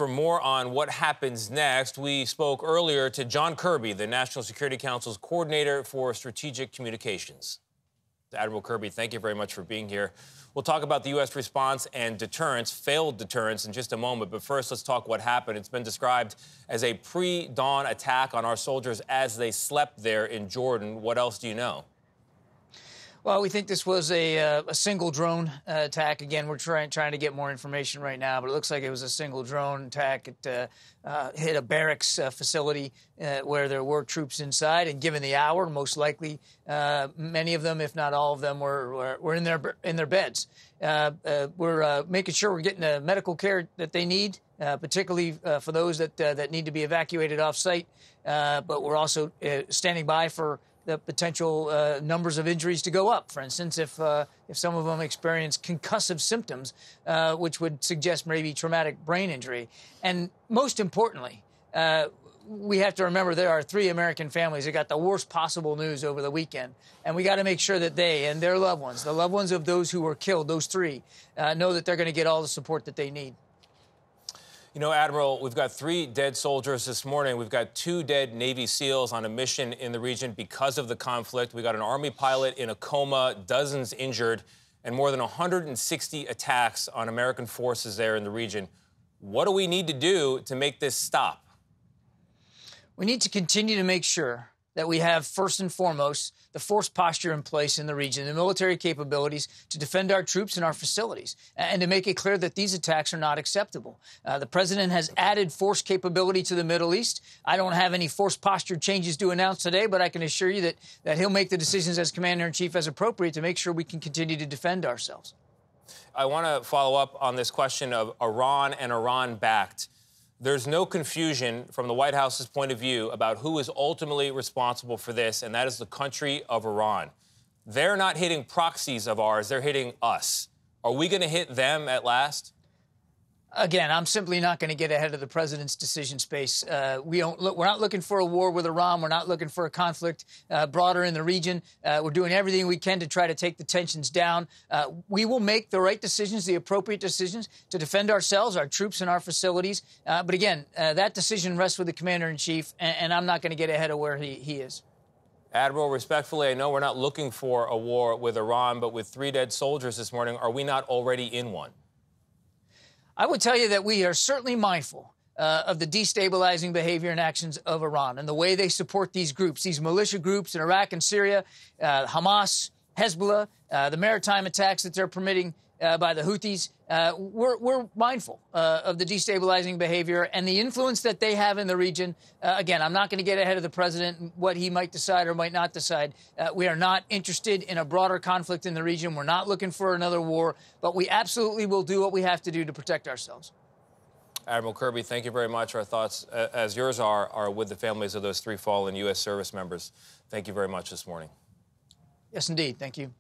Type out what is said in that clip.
For more on what happens next, we spoke earlier to John Kirby, the National Security Council's coordinator for strategic communications. Admiral Kirby, thank you very much for being here. We'll talk about the U.S. response and deterrence, failed deterrence, in just a moment. But first, let's talk what happened. It's been described as a pre-dawn attack on our soldiers as they slept there in Jordan. What else do you know? Well, we think this was a single drone attack. Again, we're trying to get more information right now, but it looks like it was a single drone attack. It hit a barracks facility where there were troops inside, and given the hour, most likely many of them, if not all of them, were in their beds. We're making sure we're getting the medical care that they need, particularly for those that need to be evacuated off-site. But we're also standing by for the potential numbers of injuries to go up. For instance, if some of them experience concussive symptoms, which would suggest maybe traumatic brain injury. And most importantly, we have to remember there are 3 American families that got the worst possible news over the weekend. And we got to make sure that they and their loved ones, the loved ones of those who were killed, those 3, know that they're going to get all the support that they need. You know, Admiral, we've got 3 dead soldiers this morning. We've got 2 dead Navy SEALs on a mission in the region because of the conflict. We got an Army pilot in a coma, dozens injured, and more than 160 attacks on American forces there in the region. What do we need to do to make this stop? We need to continue to make sure that we have, first and foremost, the force posture in place in the region, the military capabilities to defend our troops and our facilities, and to make it clear that these attacks are not acceptable. The president has added force capability to the Middle East. I don't have any force posture changes to announce today, but I can assure you that he'll make the decisions as commander-in-chief as appropriate to make sure we can continue to defend ourselves. I want to follow up on this question of Iran and Iran-backed. There's no confusion from the White House's point of view about who is ultimately responsible for this, and that is the country of Iran. They're not hitting proxies of ours. They're hitting us. Are we going to hit them at last? Again, I'm simply not going to get ahead of the president's decision space. We're not looking for a war with Iran. We're not looking for a conflict broader in the region. We're doing everything we can to try to take the tensions down. We will make the right decisions, the appropriate decisions to defend ourselves, our troops, and our facilities. But again, that decision rests with the commander-in-chief, and I'm not going to get ahead of where he is. Admiral, respectfully, I know we're not looking for a war with Iran, but with 3 dead soldiers this morning, are we not already in one? I would tell you that we are certainly mindful of the destabilizing behavior and actions of Iran and the way they support these groups, these militia groups in Iraq and Syria, Hamas, Hezbollah, the maritime attacks that they're permitting by the Houthis. We're mindful of the destabilizing behavior and the influence that they have in the region. Again, I'm not going to get ahead of the president and what he might decide or might not decide. We are not interested in a broader conflict in the region. We're not looking for another war, but we absolutely will do what we have to do to protect ourselves. Admiral Kirby, thank you very much. Our thoughts, as yours are with the families of those 3 fallen U.S. service members. Thank you very much this morning. Yes, indeed. Thank you.